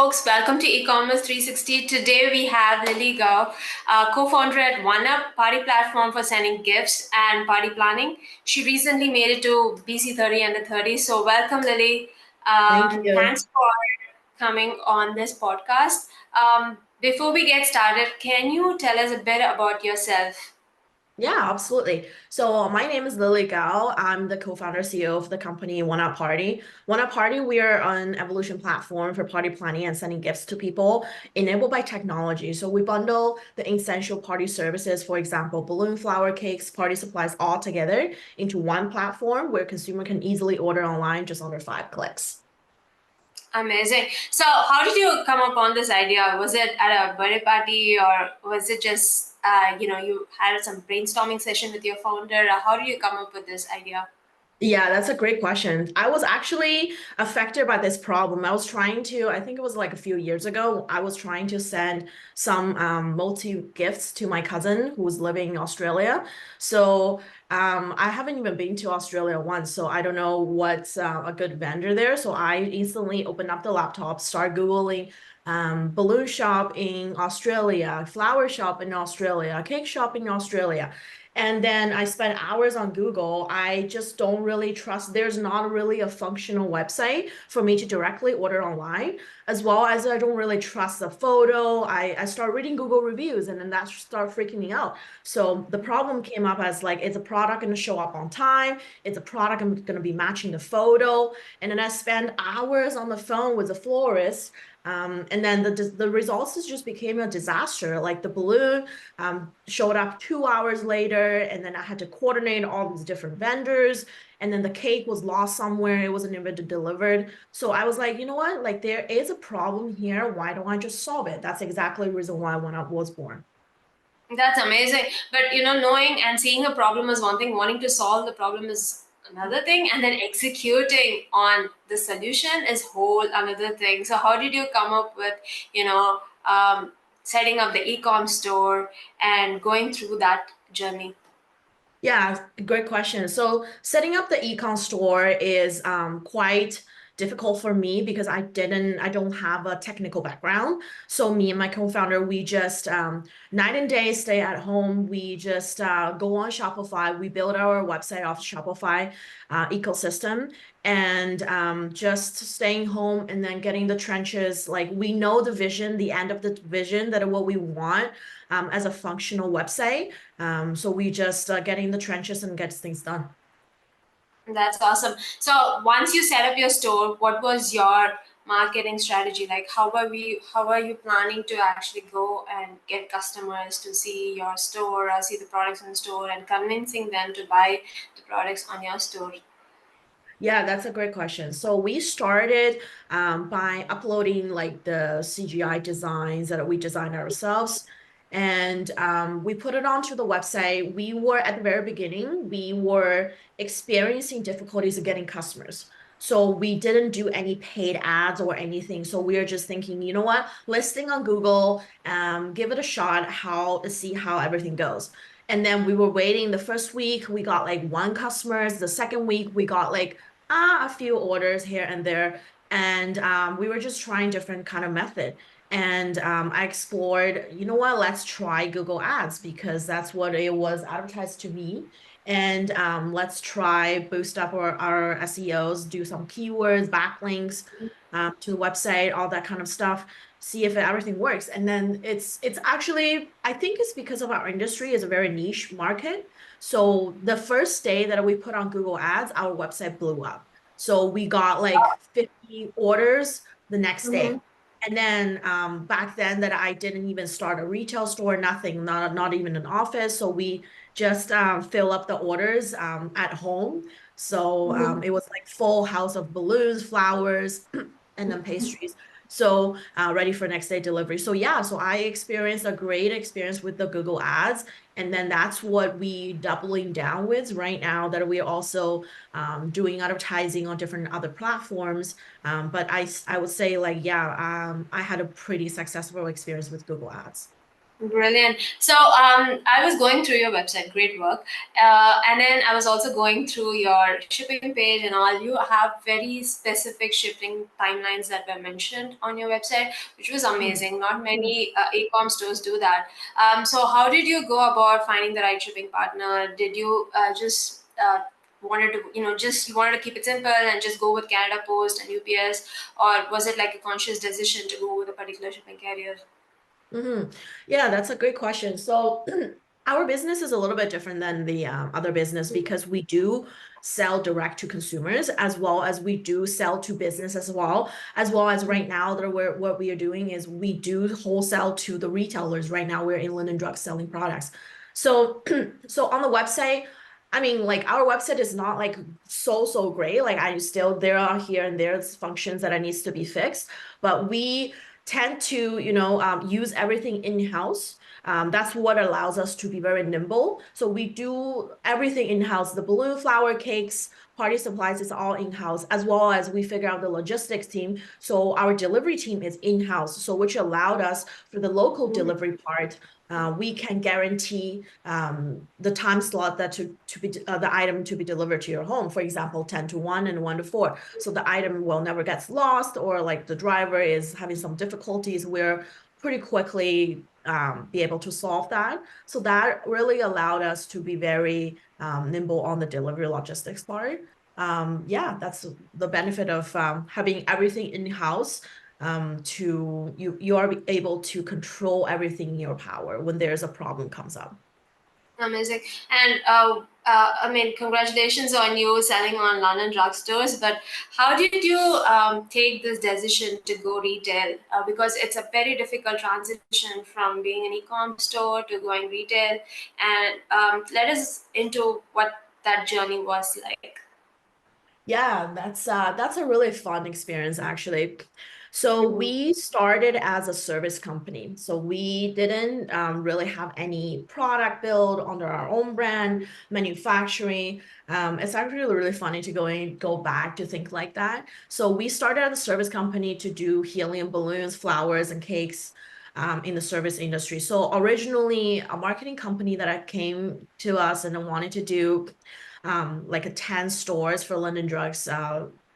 folks. Welcome to eCommerce 360. Today we have Lili Gao, co-founder at OneUp, party platform for sending gifts and party planning. She recently made it to BC30 and the 30. So welcome, Lili. Thank you. Thanks for coming on this podcast. Before we get started, can you tell us a bit about yourself? Yeah, absolutely. So my name is Lili Gao. I'm the co-founder CEO of the company OneUp Party. OneUp Party, we are an evolution platform for party planning and sending gifts to people enabled by technology. So we bundle the essential party services, for example, balloon, flower, cakes, party supplies all together into one platform where consumer can easily order online just under 5 clicks. Amazing. So, how did you come up on this idea? Was it at a birthday party, or was it just you had some brainstorming session with your founder? How did you come up with this idea? Yeah, that's a great question. I was actually affected by this problem. I think it was like a few years ago, I was trying to send some multi gifts to my cousin who was living in Australia. So I haven't even been to Australia once, so I don't know what's a good vendor there. So I instantly opened up the laptop, start Googling balloon shop in Australia, flower shop in Australia, cake shop in Australia. And then I spent hours on Google. I just don't really trust. There's not really a functional website for me to directly order online, as well as I don't really trust the photo. I start reading Google reviews and then that start freaking me out. So the problem came up as like, it's a product going to show up on time. It's a product I'm going to be matching the photo. And then I spend hours on the phone with the florist. And then the results just became a disaster. Like the balloon showed up 2 hours later, and then I had to coordinate all these different vendors. And then the cake was lost somewhere. It wasn't even delivered. So I was like, you know what? Like there is a problem here. Why don't I just solve it? That's exactly the reason why OneUp was born. That's amazing. But knowing and seeing a problem is one thing, wanting to solve the problem is another thing, and then executing on the solution is whole another thing. So how did you come up with, you know, um, setting up the e-com store and going through that journey? Yeah, great question. So setting up the econ store is quite difficult for me because I don't have a technical background. So me and my co-founder, we just night and day stay at home. We just go on Shopify. We build our website off Shopify ecosystem and just staying home and then getting the trenches. Like we know the vision, the end of the vision that what we want as a functional website. So we just get in the trenches and get things done. That's awesome. So once you set up your store, what was your marketing strategy? Like how are you planning to actually go and get customers to see your store or see the products in the store and convincing them to buy the products on your store? Yeah, that's a great question. So we started by uploading like the CGI designs that we designed ourselves. And we put it onto the website. We were at the very beginning, we were experiencing difficulties of getting customers. So we didn't do any paid ads or anything. So we were just thinking, you know what, listing on Google, give it a shot, see how everything goes. And then we were waiting. The first week we got like one customers. The second week we got like a few orders here and there. And we were just trying different kind of method. And I explored, you know what, let's try Google Ads because that's what it was advertised to me. And let's try boost up our SEOs, do some keywords, backlinks to the website, all that kind of stuff, see if everything works. And then it's actually, I think it's because of our industry is a very niche market. So the first day that we put on Google Ads, our website blew up. So we got like 50 orders the next Mm-hmm. day. And then back then that I didn't even start a retail store, nothing, not even an office. So we just fill up the orders at home. So it was like full house of balloons, flowers, and then pastries. So ready for next day delivery. So yeah, so I experienced a great experience with the Google Ads. And then that's what we doubling down with right now that we're also doing advertising on different other platforms. But I would say like, yeah, I had a pretty successful experience with Google Ads. Brilliant. So, I was going through your website, great work. And then I was also going through your shipping page and all. You have very specific shipping timelines that were mentioned on your website, which was Mhm. amazing. Not many e-com stores do that. So, how did you go about finding the right shipping partner? Did you just wanted to, just you wanted to keep it simple and just go with Canada Post and UPS, or was it like a conscious decision to go with a particular shipping carrier? Mm-hmm. Yeah, that's a great question. So our business is a little bit different than the other business because we do sell direct to consumers as well as we do sell to business as well as right now that what we are doing is we do wholesale to the retailers. Right now we're in Linen Drugs selling products. So so on the website, I mean, like our website is not like so great. Like I still there are here and there's functions that I needs to be fixed, but we tend to, use everything in-house. That's what allows us to be very nimble. So we do everything in-house. The balloon flower cakes, party supplies is all in-house, as well as we figure out the logistics team. So our delivery team is in-house. So which allowed us for the local delivery part, we can guarantee the time slot that to be the item to be delivered to your home. For example, 10 to 1 and 1 to 4. So the item will never gets lost or like the driver is having some difficulties. We're pretty quickly be able to solve that. So that really allowed us to be very nimble on the delivery logistics part. Yeah, that's the benefit of having everything in-house. To you are able to control everything in your power when there's a problem comes up. Amazing. And I mean, congratulations on you selling on London drugstores. But how did you take this decision to go retail? Because it's a very difficult transition from being an e-com store to going retail. And let us into what that journey was like. Yeah, that's a really fun experience actually. So Mhm. we started as a service company. So we didn't really have any product build under our own brand, manufacturing. It's actually really funny to go back to think like that. So we started as a service company to do helium balloons, flowers, and cakes. In the service industry. So originally a marketing company that I came to us and wanted to do like a 10 stores for London Drugs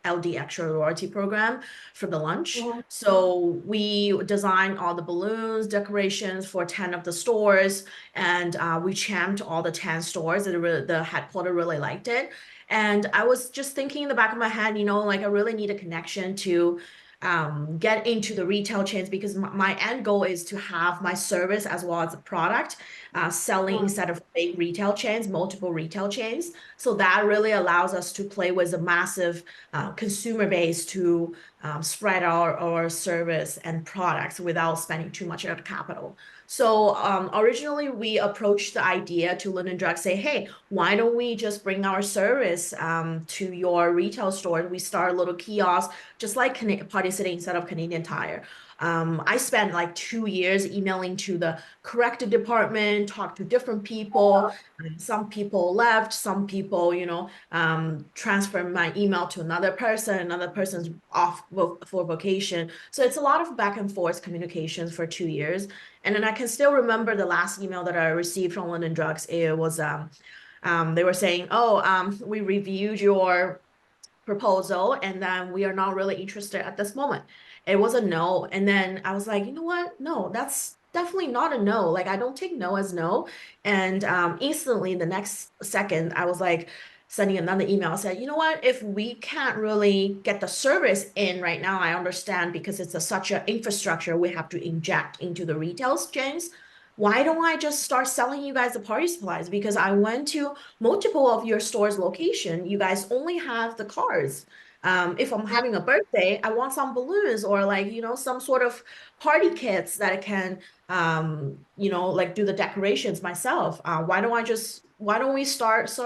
LD Extra Loyalty Program for the lunch. Mhm. So we designed all the balloons, decorations for 10 of the stores, and we champed all the 10 stores. The headquarter really liked it. And I was just thinking in the back of my head, like I really need a connection to get into the retail chains because my end goal is to have my service as well as a product selling Mhm. instead of big retail chains, multiple retail chains. So that really allows us to play with a massive consumer base to spread our service and products without spending too much of the capital. So originally we approached the idea to Linen Drug, say, hey, why don't we just bring our service to your retail store? We start a little kiosk, just like Party City instead of Canadian Tire. I spent like 2 years emailing to the corrective department, talked to different people. Some people left, some people, transfer my email to another person's off for vacation. So it's a lot of back and forth communications for 2 years. And then I can still remember the last email that I received from London Drugs. It was they were saying, oh, we reviewed your proposal and then we are not really interested at this moment. It was a no. And then I was like, you know what? No, that's definitely not a no. Like I don't take no as no. And instantly the next second, I was like sending another email, said, you know what? If we can't really get the service in right now, I understand because it's such an infrastructure we have to inject into the retail chains. Why don't I just start selling you guys the party supplies? Because I went to multiple of your stores location, you guys only have the cards. If I'm having a birthday, I want some balloons or like, some sort of party kits that I can, like do the decorations myself. Why don't we start it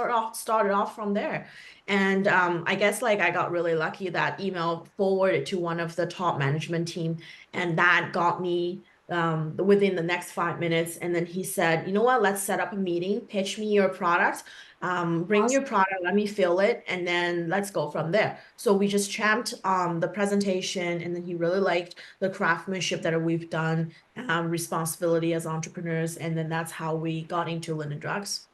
off from there? And I guess like I got really lucky that email forwarded to one of the top management team and that got me within the next 5 minutes. And then he said, you know what, let's set up a meeting, pitch me your product, bring your Awesome. product, let me fill it, and then let's go from there. So we just champed the presentation, and then he really liked the craftsmanship that we've done, responsibility as entrepreneurs, and then that's how we got into Linden Drugs.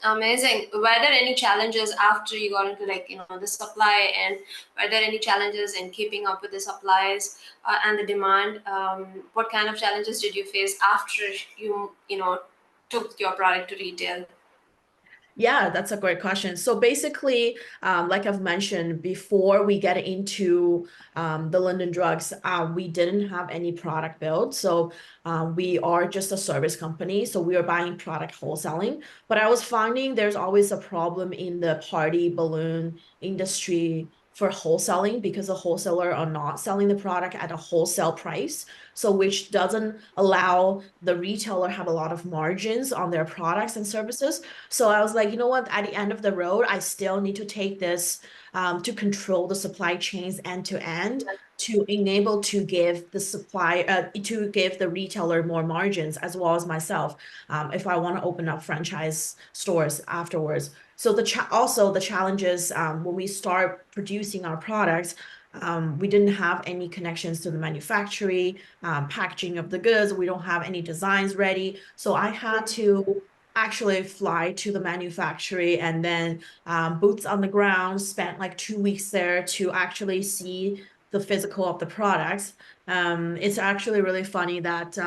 Amazing. Were there any challenges after you got into like the supply, and were there any challenges in keeping up with the supplies and the demand? What kind of challenges did you face after you took your product to retail? Yeah, that's a great question. So basically, like I've mentioned before, we get into the London Drugs, we didn't have any product built. So we are just a service company. So we are buying product wholesaling. But I was finding there's always a problem in the party balloon industry for wholesaling because the wholesaler are not selling the product at a wholesale price. So which doesn't allow the retailer have a lot of margins on their products and services. So I was like, you know what? At the end of the road, I still need to take this to control the supply chains end to end to enable to give the to give the retailer more margins as well as myself if I want to open up franchise stores afterwards. So also the challenges when we start producing our products. We didn't have any connections to the manufacturing, packaging of the goods. We don't have any designs ready. So I had to actually fly to the manufacturing and then boots on the ground, spent like 2 weeks there to actually see the physical of the products. It's actually really funny that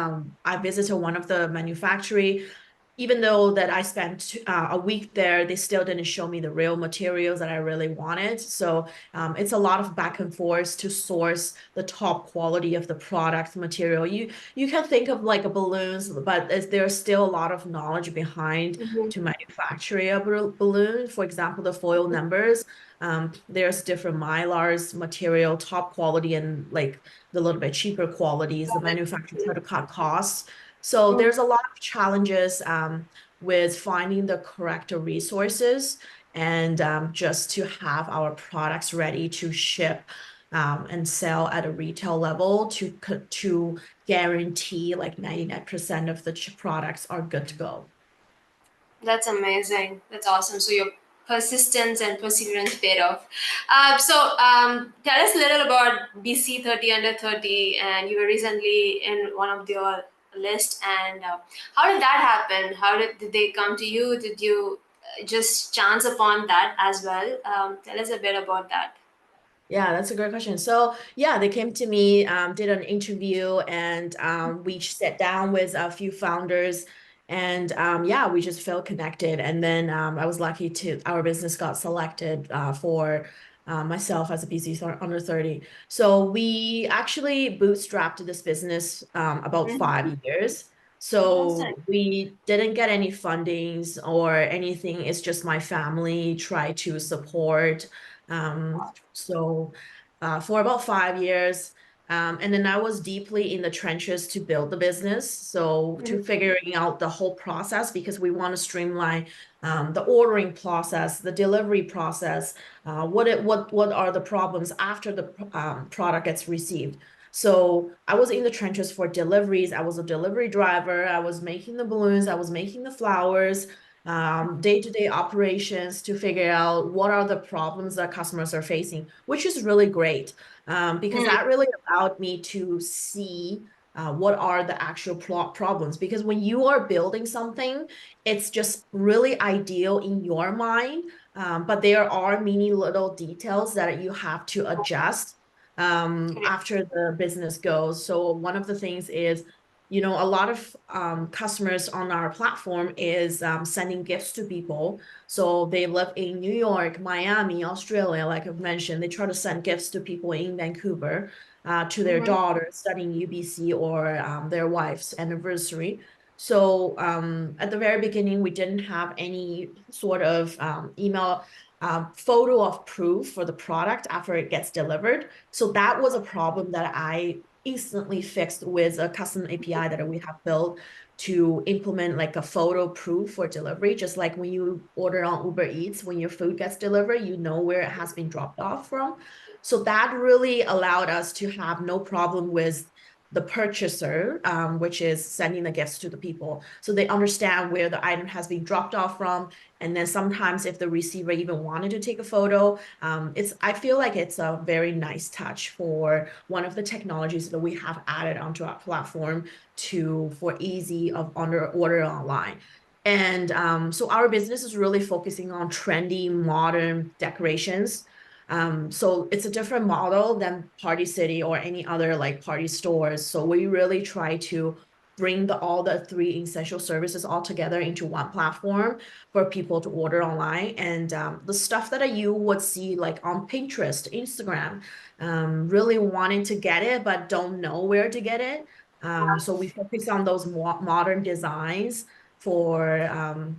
I visited one of the manufacturing. Even though that I spent a week there, they still didn't show me the real materials that I really wanted. So it's a lot of back and forth to source the top quality of the product material. You can think of like a balloons, but there's still a lot of knowledge behind Mhm. to manufacture a balloon. For example, the foil numbers. There's different mylars, material, top quality, and like the little bit cheaper qualities. The manufacturer try to cut costs. So Mhm. there's a lot of challenges with finding the correct resources and just to have our products ready to ship and sell at a retail level to guarantee like 99% of the products are good to go. That's amazing. That's awesome. So your persistence and perseverance paid off. Tell us a little about BC 30 under 30, and you were recently in one of your list. And how did that happen? Did they come to you? Did you just chance upon that as well? Tell us a bit about that. Yeah, that's a great question. So yeah, they came to me, did an interview, and we sat down with a few founders, and yeah, we just felt connected. And then I was lucky to our business got selected for myself as a BC under 30. So we actually bootstrapped this business about Mhm. 5 years. Awesome. So we didn't get any fundings or anything. It's just my family tried to support. So for about 5 years. And then I was deeply in the trenches to build the business. So to Mhm. figuring out the whole process because we want to streamline the ordering process, the delivery process, what are the problems after the product gets received. So I was in the trenches for deliveries. I was a delivery driver. I was making the balloons. I was making the flowers, day-to-day operations to figure out what are the problems that customers are facing, which is really great because Mhm. that really allowed me to see what are the actual problems. Because when you are building something, it's just really ideal in your mind, but there are many little details that you have to adjust after the business goes. So one of the things is a lot of customers on our platform is sending gifts to people. So they live in New York, Miami, Australia, like I've mentioned. They try to send gifts to people in Vancouver, to their Mhm. daughters studying UBC or their wife's anniversary. So at the very beginning, we didn't have any sort of email photo of proof for the product after it gets delivered. So that was a problem that I instantly fixed with a custom API that we have built to implement like a photo proof for delivery. Just like when you order on Uber Eats, when your food gets delivered, you know where it has been dropped off from. So that really allowed us to have no problem with the purchaser, which is sending the gifts to the people. So they understand where the item has been dropped off from. And then sometimes if the receiver even wanted to take a photo, I feel like it's a very nice touch for one of the technologies that we have added onto our platform for easy of order online. And so our business is really focusing on trendy, modern decorations. So it's a different model than Party City or any other like party stores. So we really try to bring all the three essential services all together into one platform for people to order online. And the stuff that you would see like on Pinterest, Instagram, really wanting to get it, but don't know where to get it. So we focus on those modern designs for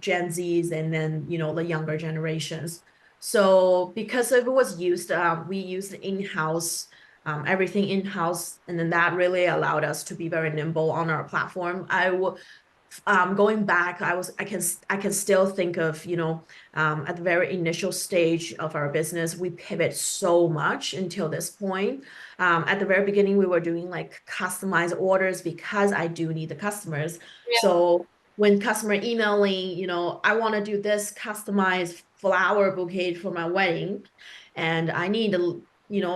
Gen Zs and then, the younger generations. So because it was used, we used in-house, everything in-house, and then that really allowed us to be very nimble on our platform. Going back, I can still think of, at the very initial stage of our business, we pivot so much until this point. At the very beginning, we were doing like customized orders because I do need the customers. Yeah. So when customer emailing, I want to do this customized flower bouquet for my wedding, and I need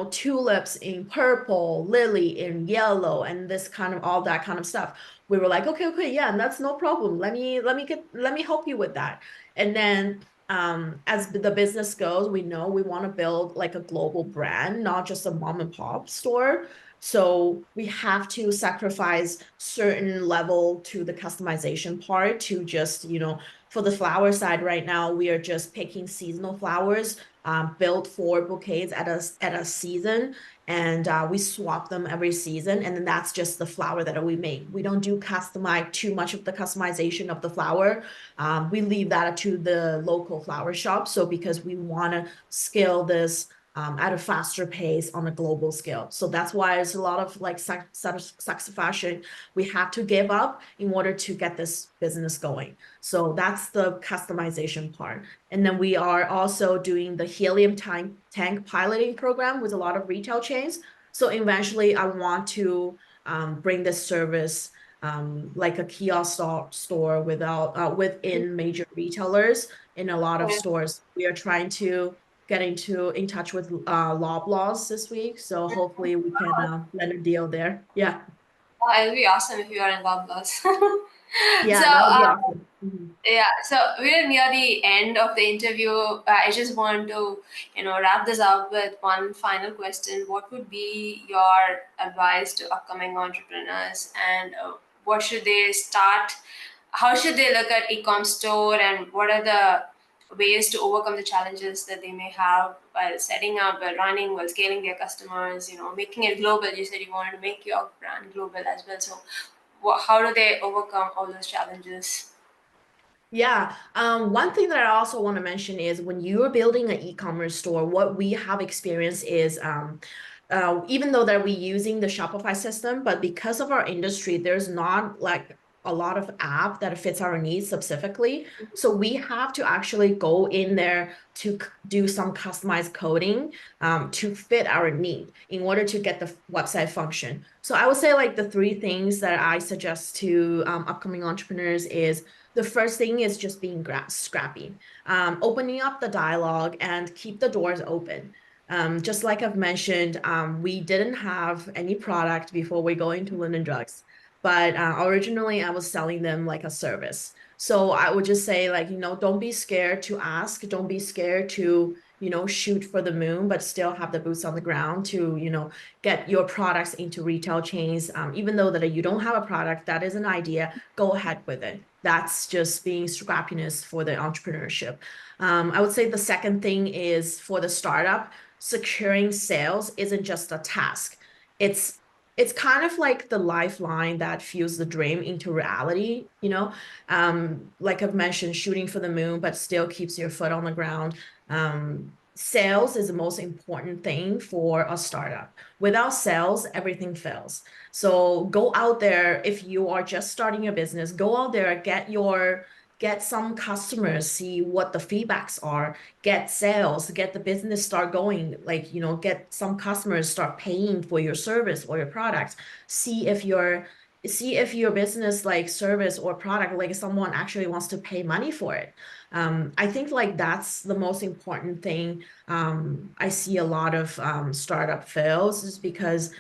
tulips in purple, lily in yellow, and this kind of all that kind of stuff. We were like, okay, yeah, and that's no problem. Let me help you with that. And then as the business goes, we know we want to build like a global brand, not just a mom and pop store. So we have to sacrifice certain level to the customization part to just, for the flower side right now, we are just picking seasonal flowers built for bouquets at a season, and we swap them every season, and then that's just the flower that we make. We don't do customize too much of the customization of the flower. We leave that to the local flower shop. So because we want to scale this at a faster pace on a global scale. So that's why it's a lot of like satisfaction we have to give up in order to get this business going. So that's the customization part. And then we are also doing the helium tank piloting program with a lot of retail chains. So eventually I want to bring this service like a kiosk store within major retailers in a lot of Yeah. stores. We are trying to get in touch with Loblaws this week. So hopefully we can land a deal there. Yeah. Oh, it'll be awesome if you are in Loblaws. So, Yeah, that would be awesome. Mhm. yeah, so we're near the end of the interview. I just want to, wrap this up with one final question. What would be your advice to upcoming entrepreneurs, and what should they start? How should they look at ecom store, and what are the ways to overcome the challenges that they may have while setting up, while running, while scaling their customers? Making it global. You said you wanted to make your brand global as well. So, how do they overcome all those challenges? Yeah. One thing that I also want to mention is when you are building an e-commerce store, what we have experienced is even though that we're using the Shopify system, but because of our industry, there's not like a lot of app that fits our needs specifically. So we have to actually go in there to do some customized coding to fit our need in order to get the website function. So I would say like the three things that I suggest to upcoming entrepreneurs is the first thing is just being scrappy, opening up the dialogue and keep the doors open. Just like I've mentioned, we didn't have any product before we go into Linden Drugs, but originally I was selling them like a service. So I would just say like, don't be scared to ask, don't be scared to, shoot for the moon, but still have the boots on the ground to, get your products into retail chains. Even though that you don't have a product, that is an idea, go ahead with it. That's just being scrappiness for the entrepreneurship. I would say the second thing is for the startup, securing sales isn't just a task. It's it's kind of like the lifeline that fuels the dream into reality, like I've mentioned, shooting for the moon, but still keeps your foot on the ground. Sales is the most important thing for a startup. Without sales, everything fails. So go out there. If you are just starting your business, go out there, get some customers, see what the feedbacks are, get sales, get the business start going, like, get some customers start paying for your service or your products. See if your business like service or product, like someone actually wants to pay money for it. I think like that's the most important thing. I see a lot of startup fails is because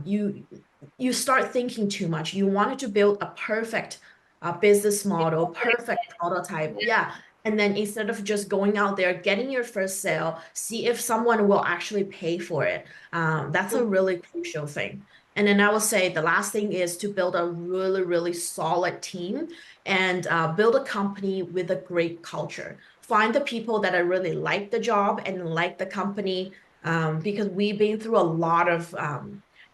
you start thinking too much. You wanted to build a perfect business model, perfect prototype. Yeah. And then instead of just going out there, getting your first sale, see if someone will actually pay for it. That's a really crucial thing. And then I will say the last thing is to build a really, really solid team and build a company with a great culture. Find the people that are really like the job and like the company, because we've been through a lot of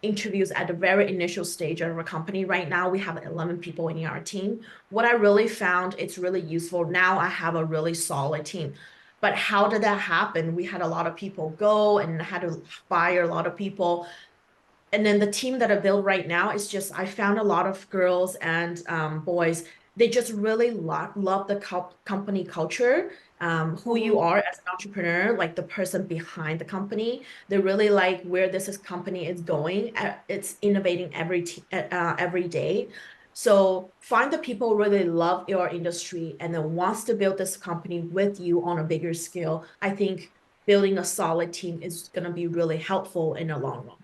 interviews at the very initial stage of our company. Right now, we have 11 people in our team. What I really found, it's really useful. Now I have a really solid team. But how did that happen? We had a lot of people go and had to fire a lot of people. And then the team that I build right now is just, I found a lot of girls and boys. They just really love the company culture, who you Mhm. are as an entrepreneur, like the person behind the company. They really like where company is going. It's innovating every day. So find the people who really love your industry and then wants to build this company with you on a bigger scale. I think building a solid team is going to be really helpful in the long run.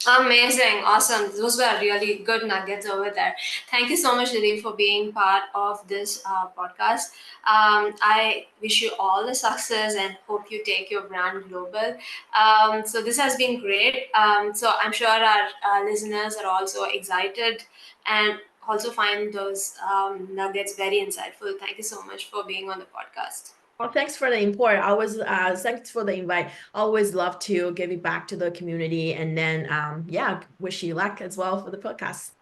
Amazing, awesome. Those were really good nuggets over there. Thank you so much, Lily, for being part of this podcast. I wish you all the success and hope you take your brand global. So this has been great. So I'm sure our listeners are also excited and also find those nuggets very insightful. Thank you so much for being on the podcast. Well, thanks for the import. Thanks for the invite. Always love to give it back to the community. And then, yeah, wish you luck as well for the podcast.